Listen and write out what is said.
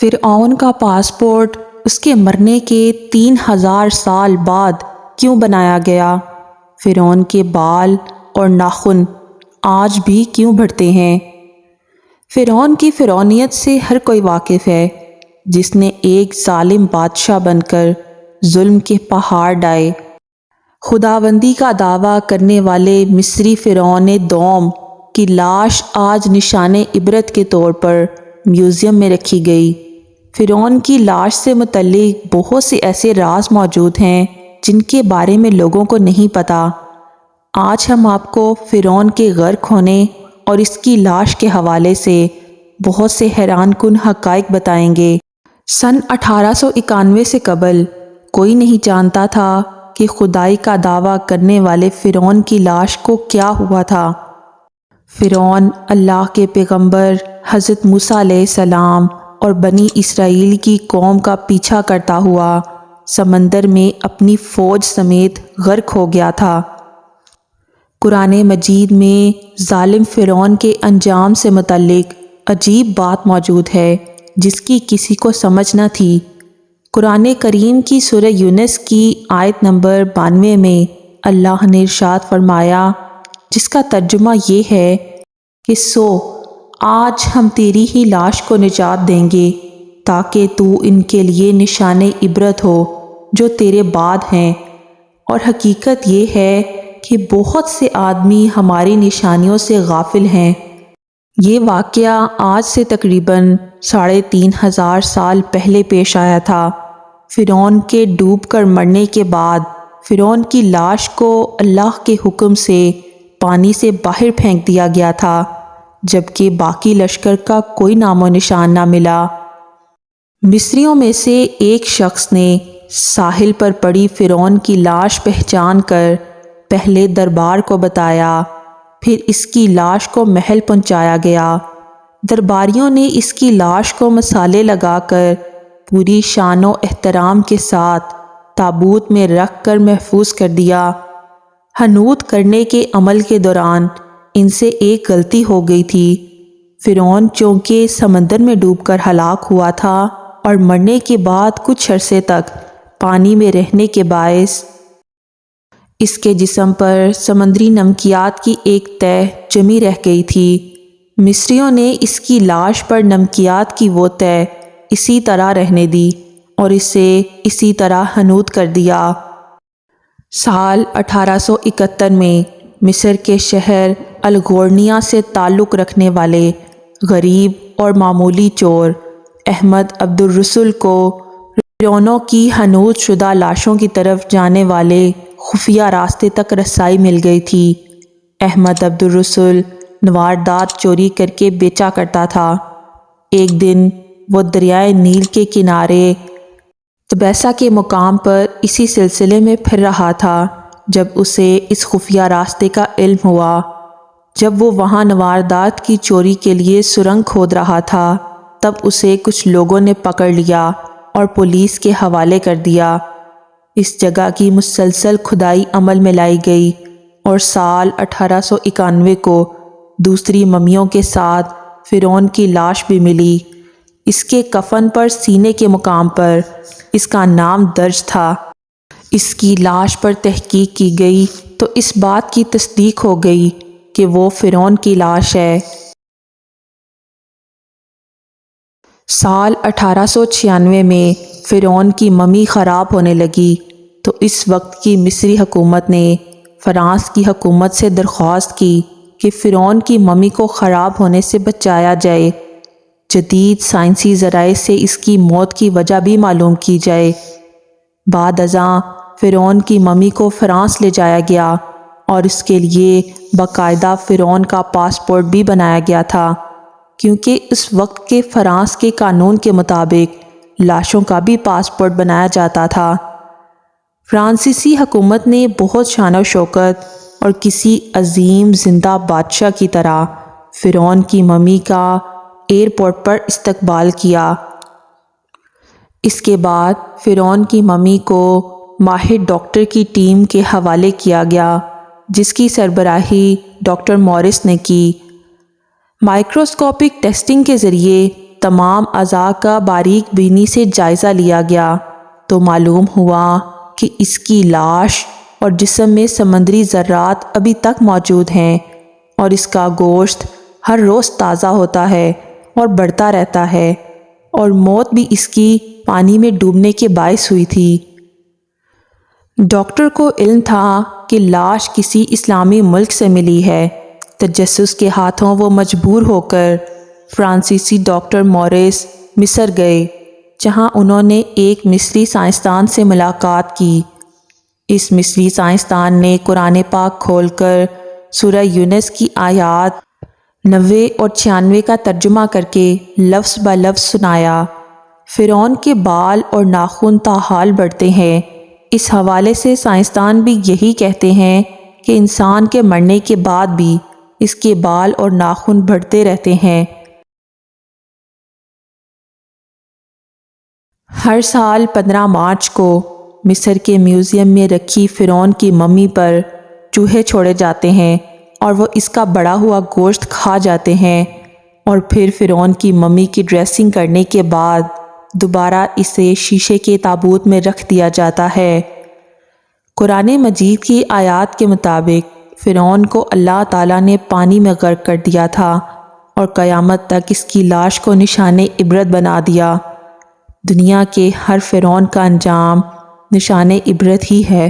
فرعون کا پاسپورٹ اس کے مرنے کے 3000 سال بعد کیوں بنایا گیا؟ فرعون کے بال اور ناخن آج بھی کیوں بڑھتے ہیں؟ فرعون کی فرعونیت سے ہر کوئی واقف ہے، جس نے ایک ظالم بادشاہ بن کر ظلم کے پہاڑ ڈھائے۔ خداوندی کا دعویٰ کرنے والے مصری فرعون دوم کی لاش آج نشان عبرت کے طور پر میوزیم میں رکھی گئی۔ فرعون کی لاش سے متعلق بہت سے ایسے راز موجود ہیں جن کے بارے میں لوگوں کو نہیں پتہ۔ آج ہم آپ کو فرعون کے غرق ہونے اور اس کی لاش کے حوالے سے بہت سے حیران کن حقائق بتائیں گے۔ سن 1891 سے قبل کوئی نہیں جانتا تھا کہ خدائی کا دعویٰ کرنے والے فرعون کی لاش کو کیا ہوا تھا۔ فرعون اللہ کے پیغمبر حضرت موسیٰ علیہ السلام اور بنی اسرائیل کی قوم کا پیچھا کرتا ہوا سمندر میں اپنی فوج سمیت غرق ہو گیا تھا۔ قرآن مجید میں ظالم فرعون کے انجام سے متعلق عجیب بات موجود ہے جس کی کسی کو سمجھ نہ تھی۔ قرآن کریم کی سورہ یونس کی آیت نمبر 92 میں اللہ نے ارشاد فرمایا، جس کا ترجمہ یہ ہے کہ سو آج ہم تیری ہی لاش کو نجات دیں گے تاکہ تو ان کے لیے نشان عبرت ہو جو تیرے بعد ہیں، اور حقیقت یہ ہے کہ بہت سے آدمی ہماری نشانیوں سے غافل ہیں۔ یہ واقعہ آج سے تقریباً 3500 سال پہلے پیش آیا تھا۔ فرعون کے ڈوب کر مرنے کے بعد فرعون کی لاش کو اللہ کے حکم سے پانی سے باہر پھینک دیا گیا تھا، جبکہ باقی لشکر کا کوئی نام و نشان نہ ملا۔ مصریوں میں سے ایک شخص نے ساحل پر پڑی فرعون کی لاش پہچان کر پہلے دربار کو بتایا، پھر اس کی لاش کو محل پہنچایا گیا۔ درباریوں نے اس کی لاش کو مسالے لگا کر پوری شان و احترام کے ساتھ تابوت میں رکھ کر محفوظ کر دیا۔ حنوط کرنے کے عمل کے دوران ان سے ایک غلطی ہو گئی تھی۔ فرعون چونکہ سمندر میں ڈوب کر ہلاک ہوا تھا اور مرنے کے بعد کچھ عرصے تک پانی میں رہنے کے باعث اس کے جسم پر سمندری نمکیات کی ایک تہہ جمی رہ گئی تھی۔ مصریوں نے اس کی لاش پر نمکیات کی وہ تہہ اسی طرح رہنے دی اور اسے اسی طرح حنوط کر دیا۔ سال 1871 میں مصر کے شہر الغورنیہ سے تعلق رکھنے والے غریب اور معمولی چور احمد عبدالرسول کو فرعونوں کی حنوط شدہ لاشوں کی طرف جانے والے خفیہ راستے تک رسائی مل گئی تھی۔ احمد عبدالرسول نواردات چوری کر کے بیچا کرتا تھا۔ ایک دن وہ دریائے نیل کے کنارے طبیسہ کے مقام پر اسی سلسلے میں پھر رہا تھا جب اسے اس خفیہ راستے کا علم ہوا۔ جب وہ وہاں نواردات کی چوری کے لیے سرنگ کھود رہا تھا تب اسے کچھ لوگوں نے پکڑ لیا اور پولیس کے حوالے کر دیا۔ اس جگہ کی مسلسل کھدائی عمل میں لائی گئی اور سال 1891 کو دوسری ممیوں کے ساتھ فرعون کی لاش بھی ملی۔ اس کے کفن پر سینے کے مقام پر اس کا نام درج تھا۔ اس کی لاش پر تحقیق کی گئی تو اس بات کی تصدیق ہو گئی کہ وہ فرعون کی لاش ہے۔ سال 1896 میں فرعون کی ممی خراب ہونے لگی تو اس وقت کی مصری حکومت نے فرانس کی حکومت سے درخواست کی کہ فرعون کی ممی کو خراب ہونے سے بچایا جائے۔ جدید سائنسی ذرائع سے اس کی موت کی وجہ بھی معلوم کی جائے۔ بعد ازاں فرعون کی ممی کو فرانس لے جایا گیا اور اس کے لیے باقاعدہ فرعون کا پاسپورٹ بھی بنایا گیا تھا، کیونکہ اس وقت کے فرانس کے قانون کے مطابق لاشوں کا بھی پاسپورٹ بنایا جاتا تھا۔ فرانسیسی حکومت نے بہت شان و شوکت اور کسی عظیم زندہ بادشاہ کی طرح فرعون کی ممی کا ایئرپورٹ پر استقبال کیا۔ اس کے بعد فرعون کی ممی کو ماہر ڈاکٹر کی ٹیم کے حوالے کیا گیا جس کی سربراہی ڈاکٹر مورس نے کی۔ مائکروسکوپک ٹیسٹنگ کے ذریعے تمام اعضاء کا باریک بینی سے جائزہ لیا گیا تو معلوم ہوا کہ اس کی لاش اور جسم میں سمندری ذرات ابھی تک موجود ہیں اور اس کا گوشت ہر روز تازہ ہوتا ہے اور بڑھتا رہتا ہے، اور موت بھی اس کی پانی میں ڈوبنے کے باعث ہوئی تھی۔ ڈاکٹر کو علم تھا کہ لاش کسی اسلامی ملک سے ملی ہے۔ تجسس کے ہاتھوں وہ مجبور ہو کر فرانسیسی ڈاکٹر موریس مصر گئے، جہاں انہوں نے ایک مصری سائنسدان سے ملاقات کی۔ اس مصری سائنسدان نے قرآن پاک کھول کر سورہ یونس کی آیات 90 اور 96 کا ترجمہ کر کے لفظ بہ لفظ سنایا۔ فرعون کے بال اور ناخن تاحال بڑھتے ہیں۔ اس حوالے سے سائنسدان بھی یہی کہتے ہیں کہ انسان کے مرنے کے بعد بھی اس کے بال اور ناخن بڑھتے رہتے ہیں۔ ہر سال 15 مارچ کو مصر کے میوزیم میں رکھی فرعون کی ممی پر چوہے چھوڑے جاتے ہیں اور وہ اس کا بڑا ہوا گوشت کھا جاتے ہیں، اور پھر فرعون کی ممی کی ڈریسنگ کرنے کے بعد دوبارہ اسے شیشے کے تابوت میں رکھ دیا جاتا ہے۔ قرآن مجید کی آیات کے مطابق فرعون کو اللہ تعالیٰ نے پانی میں غرق کر دیا تھا اور قیامت تک اس کی لاش کو نشان عبرت بنا دیا۔ دنیا کے ہر فرعون کا انجام نشان عبرت ہی ہے۔